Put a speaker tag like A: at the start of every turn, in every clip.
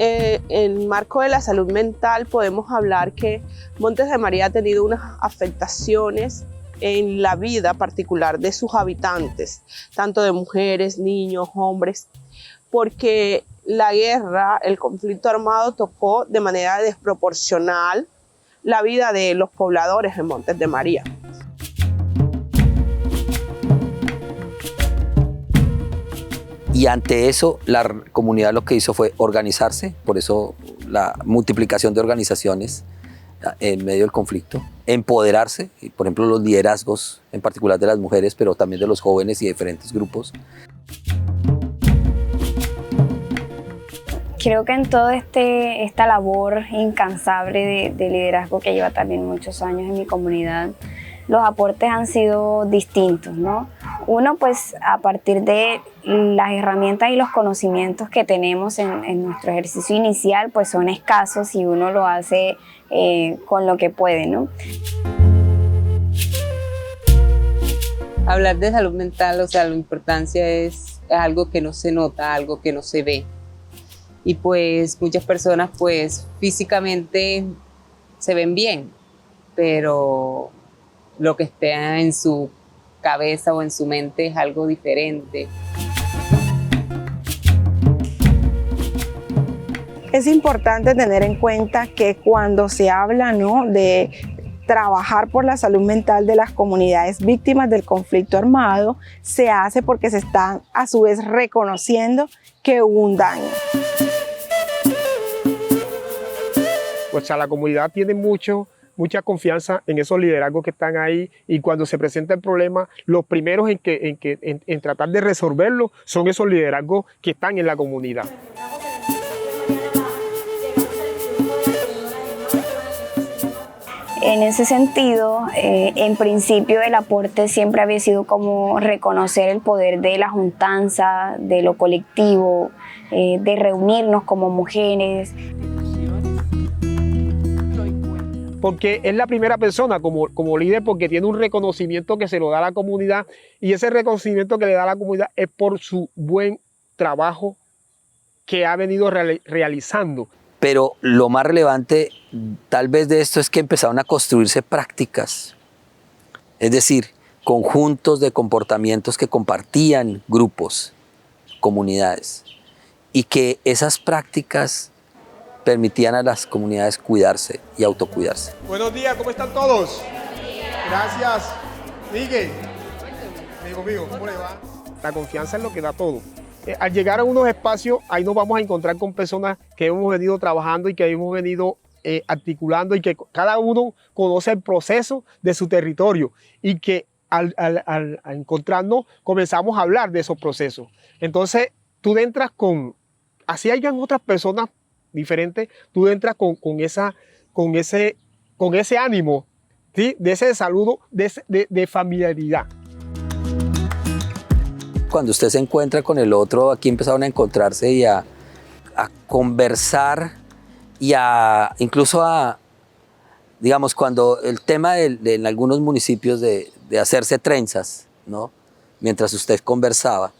A: en el marco de la salud mental podemos hablar que Montes de María ha tenido unas afectaciones en la vida particular de sus habitantes, tanto de mujeres, niños, hombres, porque la guerra, el conflicto armado tocó de manera desproporcional la vida de los pobladores en Montes de María.
B: Y ante eso, la comunidad lo que hizo fue organizarse, por eso la multiplicación de organizaciones en medio del conflicto, empoderarse, por ejemplo, los liderazgos, en particular de las mujeres, pero también de los jóvenes y de diferentes grupos.
C: Creo que en toda esta labor incansable de liderazgo que lleva también muchos años en mi comunidad, los aportes han sido distintos, ¿no? Uno, pues a partir de las herramientas y los conocimientos que tenemos en nuestro ejercicio inicial, pues son escasos y uno lo hace con lo que puede, ¿no?
D: Hablar de salud mental, o sea, la importancia es algo que no se nota, algo que no se ve. Y pues muchas personas pues físicamente se ven bien, pero lo que está en su cabeza o en su mente es algo diferente.
E: Es importante tener en cuenta que cuando se habla, ¿no?, de trabajar por la salud mental de las comunidades víctimas del conflicto armado, se hace porque se están a su vez reconociendo que hubo un daño.
F: Pues la comunidad tiene mucha confianza en esos liderazgos que están ahí, y cuando se presenta el problema, los primeros en tratar de resolverlo son esos liderazgos que están en la comunidad.
C: En ese sentido, en principio el aporte siempre había sido como reconocer el poder de la juntanza, de lo colectivo, de reunirnos como mujeres.
F: Porque es la primera persona como líder, porque tiene un reconocimiento que se lo da a la comunidad, y ese reconocimiento que le da a la comunidad es por su buen trabajo que ha venido realizando.
B: Pero lo más relevante tal vez de esto es que empezaron a construirse prácticas, es decir, conjuntos de comportamientos que compartían grupos, comunidades, y que esas prácticas permitían a las comunidades cuidarse y autocuidarse.
F: Buenos días, ¿cómo están todos? Gracias. Miguel, amigo, ¿cómo le va? La confianza es lo que da todo. Al llegar a unos espacios, ahí nos vamos a encontrar con personas que hemos venido trabajando y que hemos venido articulando, y que cada uno conoce el proceso de su territorio, y que al encontrarnos comenzamos a hablar de esos procesos. Entonces tú entras así hayan otras personas diferentes, tú entras con ese ánimo, ¿sí?, de ese saludo, de familiaridad.
B: Cuando usted se encuentra con el otro, aquí empezaron a encontrarse y a conversar, y incluso digamos, cuando el tema en algunos municipios de hacerse trenzas, ¿no?, mientras usted conversaba,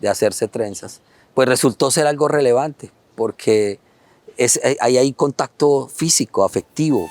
B: de hacerse trenzas, pues resultó ser algo relevante, porque ahí hay contacto físico, afectivo.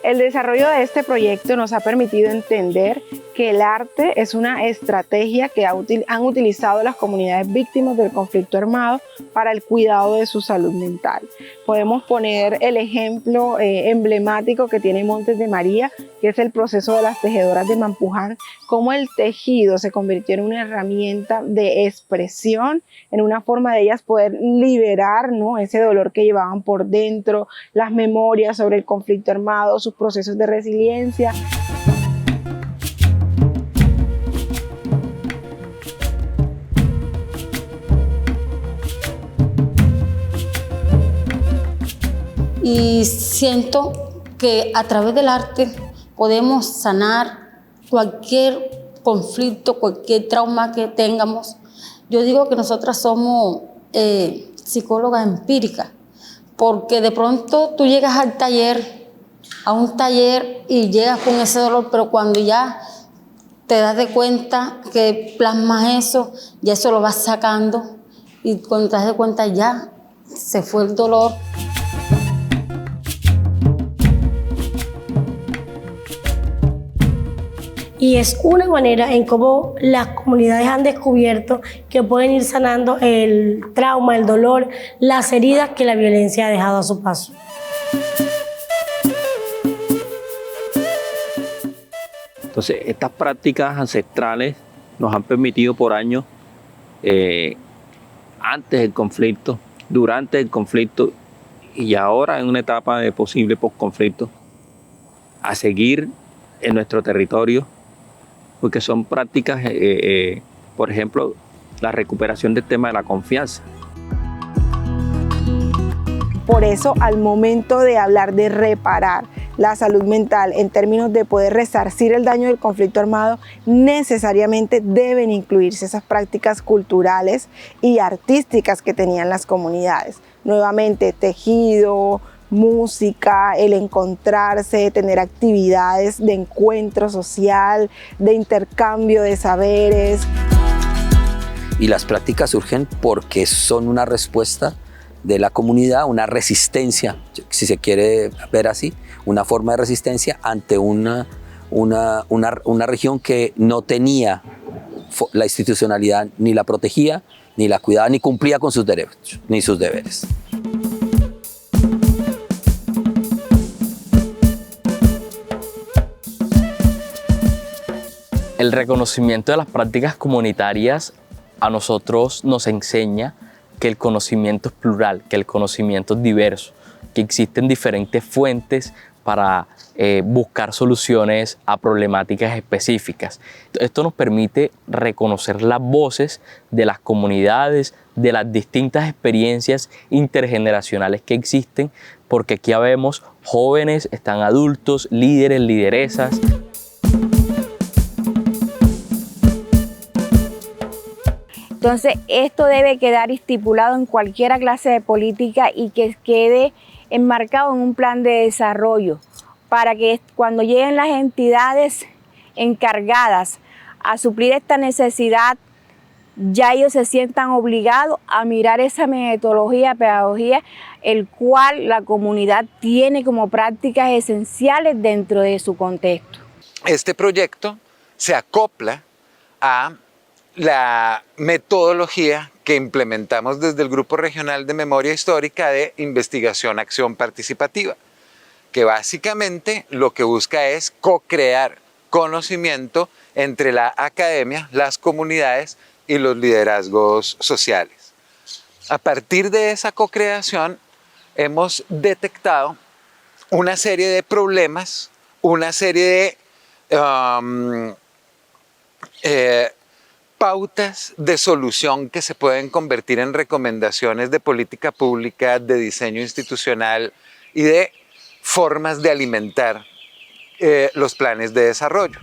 E: El desarrollo de este proyecto nos ha permitido entender que el arte es una estrategia que han utilizado las comunidades víctimas del conflicto armado para el cuidado de su salud mental. Podemos poner el ejemplo emblemático que tiene Montes de María, que es el proceso de las tejedoras de Mampuján, cómo el tejido se convirtió en una herramienta de expresión, en una forma de ellas poder liberar, ¿no?, ese dolor que llevaban por dentro, las memorias sobre el conflicto armado, sus procesos de resiliencia.
G: Y siento que a través del arte podemos sanar cualquier conflicto, cualquier trauma que tengamos. Yo digo que nosotras somos psicólogas empíricas, porque de pronto tú llegas a un taller y llegas con ese dolor, pero cuando ya te das de cuenta que plasmas eso, ya eso lo vas sacando y cuando te das de cuenta ya se fue el dolor.
H: Y es una manera en cómo las comunidades han descubierto que pueden ir sanando el trauma, el dolor, las heridas que la violencia ha dejado a su paso.
I: Entonces, estas prácticas ancestrales nos han permitido por años, antes del conflicto, durante el conflicto y ahora en una etapa de posible postconflicto, a seguir en nuestro territorio, porque son prácticas, por ejemplo, la recuperación del tema de la confianza.
E: Por eso, al momento de hablar de reparar la salud mental en términos de poder resarcir el daño del conflicto armado, necesariamente deben incluirse esas prácticas culturales y artísticas que tenían las comunidades. Nuevamente, tejido, música, el encontrarse, tener actividades de encuentro social, de intercambio de saberes.
B: Y las prácticas surgen porque son una respuesta de la comunidad, una resistencia, si se quiere ver así, una forma de resistencia ante una región que no tenía la institucionalidad, ni la protegía, ni la cuidaba, ni cumplía con sus derechos, ni sus deberes.
J: El reconocimiento de las prácticas comunitarias a nosotros nos enseña que el conocimiento es plural, que el conocimiento es diverso, que existen diferentes fuentes para buscar soluciones a problemáticas específicas. Esto nos permite reconocer las voces de las comunidades, de las distintas experiencias intergeneracionales que existen, porque aquí ya vemos jóvenes, están adultos, líderes, lideresas.
C: Entonces, esto debe quedar estipulado en cualquier clase de política y que quede enmarcado en un plan de desarrollo para que cuando lleguen las entidades encargadas a suplir esta necesidad, ya ellos se sientan obligados a mirar esa metodología, pedagogía, el cual la comunidad tiene como prácticas esenciales dentro de su contexto.
K: Este proyecto se acopla a la metodología que implementamos desde el Grupo Regional de Memoria Histórica de Investigación Acción Participativa, que básicamente lo que busca es co-crear conocimiento entre la academia, las comunidades y los liderazgos sociales. A partir de esa co-creación hemos detectado una serie de problemas, una serie de pautas de solución que se pueden convertir en recomendaciones de política pública, de diseño institucional y de formas de alimentar los planes de desarrollo.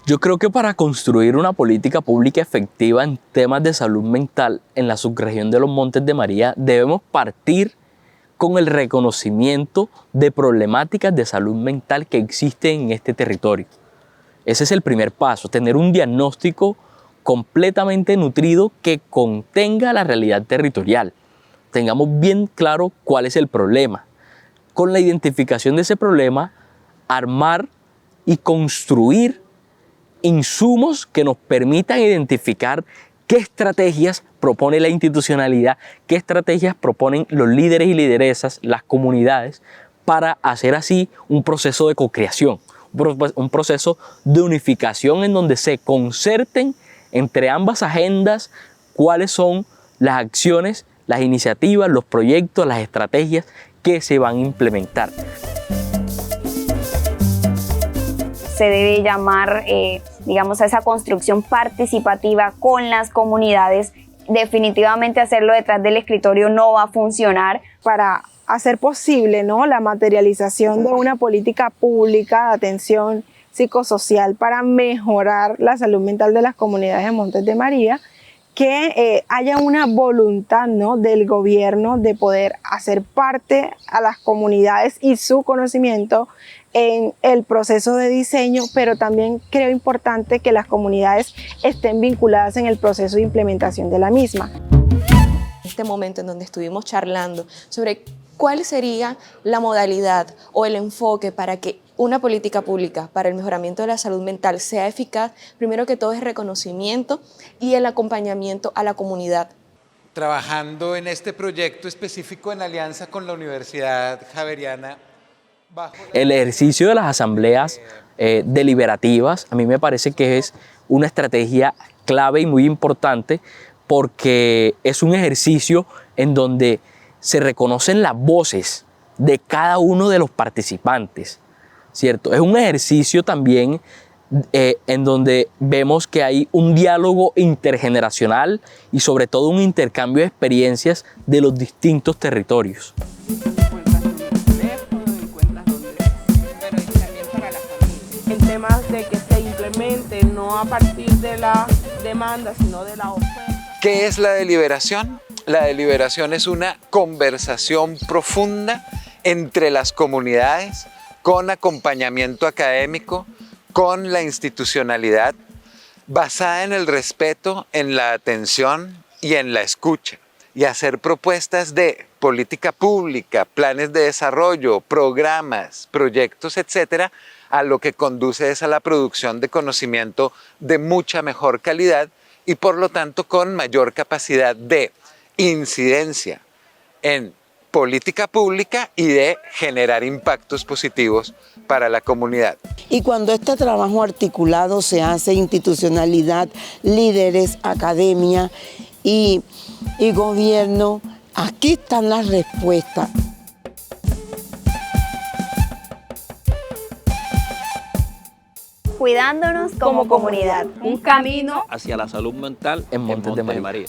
J: Yo creo que para construir una política pública efectiva en temas de salud mental en la subregión de los Montes de María, debemos partir con el reconocimiento de problemáticas de salud mental que existen en este territorio. Ese es el primer paso, tener un diagnóstico completamente nutrido que contenga la realidad territorial. Tengamos bien claro cuál es el problema. Con la identificación de ese problema, armar y construir insumos que nos permitan identificar qué estrategias propone la institucionalidad, qué estrategias proponen los líderes y lideresas, las comunidades, para hacer así un proceso de co-creación, un proceso de unificación en donde se concerten entre ambas agendas cuáles son las acciones, las iniciativas, los proyectos, las estrategias que se van a implementar.
C: Se debe llamar, digamos, a esa construcción participativa con las comunidades. Definitivamente hacerlo detrás del escritorio no va a funcionar.
E: Para hacer posible, ¿no?, la materialización de una política pública de atención psicosocial para mejorar la salud mental de las comunidades de Montes de María, que haya una voluntad, ¿no?, del gobierno de poder hacer parte a las comunidades y su conocimiento en el proceso de diseño, pero también creo importante que las comunidades estén vinculadas en el proceso de implementación de la misma.
L: Este momento en donde estuvimos charlando sobre cuál sería la modalidad o el enfoque para que una política pública para el mejoramiento de la salud mental sea eficaz, primero que todo es reconocimiento y el acompañamiento a la comunidad.
K: Trabajando en este proyecto específico en alianza con la Universidad Javeriana.
J: El ejercicio de las asambleas deliberativas a mí me parece que es una estrategia clave y muy importante, porque es un ejercicio en donde se reconocen las voces de cada uno de los participantes, ¿cierto? Es un ejercicio también en donde vemos que hay un diálogo intergeneracional y sobre todo un intercambio de experiencias de los distintos territorios.
A: En temas de que se implemente no a partir de la demanda, sino de la oferta.
K: ¿Qué es la deliberación? La deliberación es una conversación profunda entre las comunidades, con acompañamiento académico, con la institucionalidad, basada en el respeto, en la atención y en la escucha, y hacer propuestas de política pública, planes de desarrollo, programas, proyectos, etcétera, a lo que conduce es a la producción de conocimiento de mucha mejor calidad y por lo tanto con mayor capacidad de incidencia en política pública y de generar impactos positivos para la comunidad.
M: Y cuando este trabajo articulado se hace, institucionalidad, líderes, academia y gobierno, aquí están las respuestas.
C: Cuidándonos como comunidad.
L: Un camino
I: hacia la salud mental
J: en Montes de María.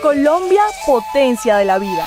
N: Colombia, potencia de la vida.